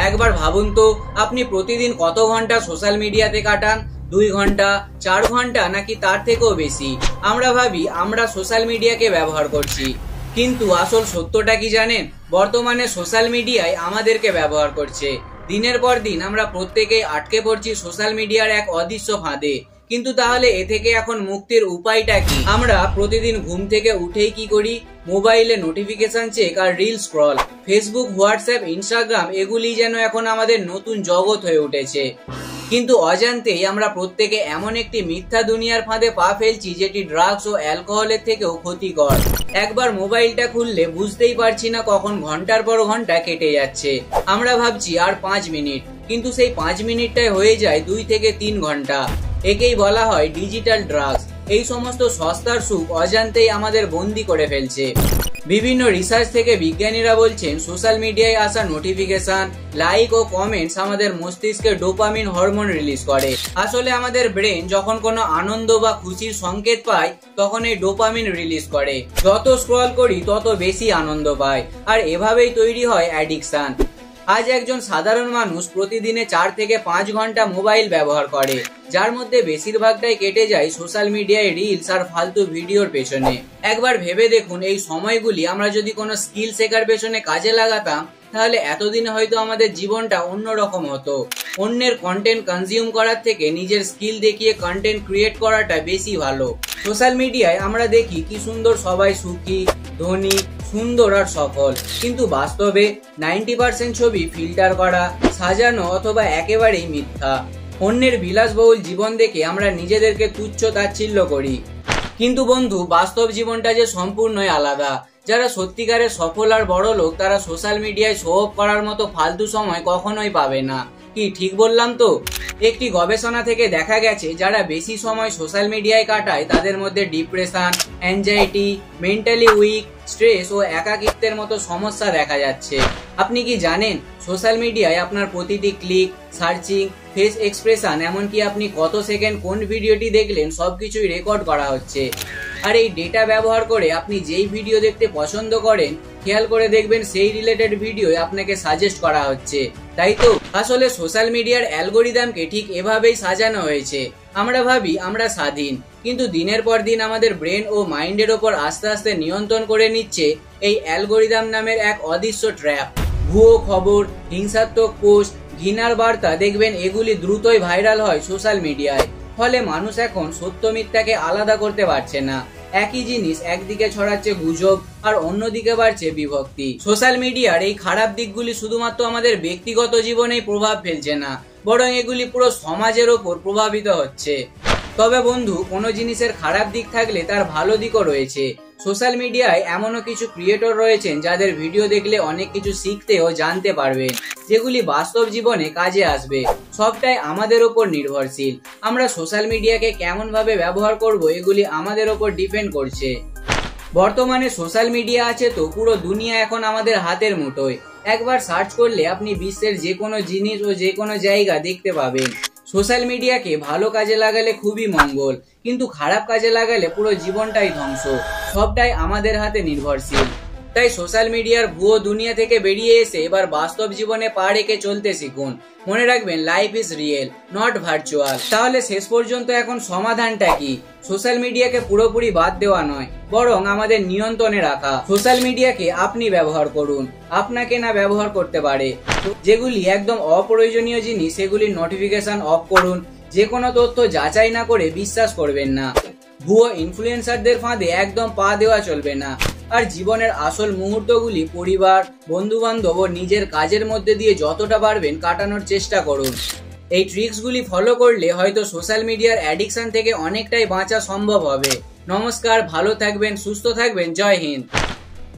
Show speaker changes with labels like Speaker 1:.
Speaker 1: একবার ভাবুন তো, আপনি প্রতিদিন কত ঘন্টা সোশ্যাল মিডিয়াতে কাটান? 2 ঘন্টা, 4 ঘন্টা, নাকি তার থেকেও বেশি? আমরা ভাবি আমরা সোশ্যাল মিডিয়াকে ব্যবহার করছি, কিন্তু আসল সত্যটা কি জানেন? বর্তমানে সোশ্যাল মিডিয়ায় আমাদেরকে ব্যবহার করছে। দিনের পর দিন আমরা প্রত্যেকেই আটকে পড়ছি সোশ্যাল মিডিয়ার এক অদৃশ্য ফাঁদে। কিন্তু তাহলে এ থেকে এখন মুক্তির উপায়টা কি? আমরা প্রতিদিন ঘুম থেকে উঠেই কি করি? মোবাইলে নোটিফিকেশন চেক আর reel scroll. Facebook, WhatsApp, Instagram এগুলি যেন এখন আমাদের নতুন জগৎ হয়ে উঠেছে। কিন্তু অজান্তেই আমরা প্রত্যেকে এমন একটি মিথ্যা দুনিয়ার ফাঁদে পা ফেলছি যেটি ড্রাগস ও অ্যালকোহলের থেকেও ক্ষতিকর। একবার মোবাইলটা খুললে বুঝতেই পারছি না কখন ঘন্টার পর ঘন্টা কেটে যাচ্ছে। আমরা ভাবছি আর 5 মিনিট, কিন্তু সেই 5 মিনিটটাই হয়ে যায় 2 থেকে 3 ঘন্টা। একেই বলা হয় ডিজিটাল ড্রাগস। এই সমস্ত সস্তার সুখ অজান্তেই আমাদের বন্দি করে ফেলছে। বিভিন্ন রিসার্চ থেকে বিজ্ঞানীরা বলছেন সোশ্যাল মিডিয়ায় আসা নোটিফিকেশন, লাইক ও কমেন্টস আমাদের মস্তিষ্কে ডোপামিন হরমোন রিলিজ করে। আসলে আমাদের ব্রেন যখন কোনো আনন্দ বা খুশির সংকেত পায় তখন এই ডোপামিন রিলিজ করে। যত স্ক্রল করি তত বেশি আনন্দ পাই, আর এভাবেই তৈরি হয় অ্যাডিকশন। আজ একজন সাধারণ মানুষ প্রতিদিনে 4 থেকে 5 ঘন্টা মোবাইল ব্যবহার করে, যার মধ্যে বেশিরভাগটাই কেটে যায় সোশ্যাল মিডিয়ায় রিলস আর ফালতু ভিডিওর পেছনে। একবার ভেবে দেখুন, এই সময়গুলি আমরা যদি কোনো স্কিল শেখার পেছনে কাজে লাগাতাম তাহলে এতদিনে হয়তো আমাদের জীবনটা অন্যরকম হতো। অন্যের কন্টেন্ট কনজিউম করার থেকে নিজের স্কিল দেখিয়ে কন্টেন্ট ক্রিয়েট করাটা বেশি ভালো। সোশ্যাল মিডিয়ায় আমরা দেখি কি সুন্দর সবাই সুখী, ধনী, সুন্দর আর সফল, কিন্তু বাস্তবে 90% ছবি ফিল্টার করা, সাজানো অথবা একেবারেই মিথ্যা। অন্যের বিলাসবহুল জীবন দেখে আমরা নিজেদেরকে তুচ্ছ তাচ্ছিল্য করি, কিন্তু বন্ধু বাস্তব জীবনটা যে সম্পূর্ণই আলাদা। যারা সত্যিকারের সফল আর বড় লোক তারা সোশ্যাল মিডিয়ায় শো অফ করার মতো ফালতু সময় কখনোই পাবে না। কি ঠিক বললাম তো? একটি গবেষণা থেকে দেখা গেছে যারা বেশি সময় সোশ্যাল মিডিয়ায় কাটায় তাদের মধ্যে depression, anxiety, mentally weak, stress ও একাকিত্বের মতো সমস্যা দেখা যাচ্ছে। আপনি কি জানেন সোশ্যাল মিডিয়ায় আপনার প্রতিটি ক্লিক, সার্চিং, ফেস এক্সপ্রেশন, এমনকি আপনি কত সেকেন্ড কোন ভিডিওটি দেখলেন সবকিছুই রেকর্ড করা হচ্ছে। আর এই ডেটা ব্যবহার করে আপনি যেই ভিডিও দেখতে পছন্দ করেন খেয়াল করে দেখবেন সেই রিলেটেড ভিডিও আপনাকে সাজেস্ট করা হচ্ছে। তাই তো আসলে সোশ্যাল মিডিয়ার অ্যালগোরিদমকে ঠিক এভাবেই সাজানো হয়েছে। আমরা ভাবি আমরা স্বাধীন, কিন্তু দিনের পর দিন আমাদের ব্রেন ও মাইন্ডের ওপর আস্তে আস্তে নিয়ন্ত্রণ করে নিচ্ছে এই অ্যালগোরিদম নামের এক অদৃশ্য ট্র্যাপ। ভুয়ো খবর, হিংসাত্মক পোস্ট, ঘৃণার বার্তা, দেখবেন এগুলি দ্রুতই ভাইরাল হয় সোশ্যাল মিডিয়ায়। ফলে মানুষ এখন সত্য মিথ্যাকে আলাদা করতে পারছে না। একই জিনিস একদিকে ছড়াচ্ছে গুজব আর অন্যদিকে বাড়ছে বিভক্তি। সোশ্যাল মিডিয়ার এই খারাপ দিকগুলি শুধুমাত্র আমাদের ব্যক্তিগত জীবনেই প্রভাব ফেলছে না, বরং এগুলি পুরো সমাজের ওপর প্রভাবিত হচ্ছে। তবে বন্ধু, কোনো জিনিসের খারাপ দিক থাকলে তার ভালো দিকও রয়েছে। সোশ্যাল মিডিয়ায় এমনও কিছু ক্রিয়েটর রয়েছেন যাদের ভিডিও দেখলে অনেক কিছু শিখতে ও জানতে পারবেন, যেগুলি বাস্তব জীবনে কাজে আসবে। সবটাই আমাদের ওপর নির্ভরশীল। আমরা সোশ্যাল মিডিয়াকে কেমন ভাবে ব্যবহার করব এগুলি আমাদের ওপর ডিপেন্ড করছে। বর্তমানে সোশ্যাল মিডিয়া আছে তো পুরো দুনিয়া এখন আমাদের হাতের মুঠোয়। একবার সার্চ করলে আপনি বিশ্বের যে কোনো জিনিস ও যে কোনো জায়গা দেখতে পাবেন। সোশ্যাল মিডিয়াকে ভালো কাজে লাগালে খুবই মঙ্গল, কিন্তু খারাপ কাজে লাগালে পুরো জীবনটাই ধ্বংস। সবটাই আমাদের হাতে নির্ভরশীল। তাই সোশ্যাল মিডিয়ার ভুয়ো দুনিয়া থেকে বেরিয়ে এসে এবার বাস্তব জীবনে পা রেখে চলতে শিখুন। মনে রাখবেন, life is real, not virtual. তাহলে শেষ পর্যন্ত এখন সমাধানটা কি? সোশ্যাল মিডিয়াকে পুরোপুরি বাদ দেওয়া নয়, বরং আমাদের নিয়ন্ত্রণে রাখা। সোশ্যাল মিডিয়াকে আপনি ব্যবহার করুন, আপনাকে না ব্যবহার করতে পারে। যেগুলি একদম অপ্রয়োজনীয় জিনিস সেগুলির নোটিফিকেশন অফ করুন। যে কোনো তথ্য যাচাই না করে বিশ্বাস করবেন না। ভুয়ো ইনফ্লুয়েন্সারদের ফাঁদে একদম পা দেওয়া চলবে না। আর জীবনের আসল মুহূর্তগুলি পরিবার, বন্ধু বান্ধব ও নিজের কাজের মধ্যে দিয়ে যতটা পারবেন কাটানোর চেষ্টা করুন। এই ট্রিক্সগুলি ফলো করলে হয়তো সোশ্যাল মিডিয়ার অ্যাডিকশন থেকে অনেকটাই বাঁচা সম্ভব হবে। নমস্কার, ভালো থাকবেন, সুস্থ থাকবেন, জয় হিন্দ।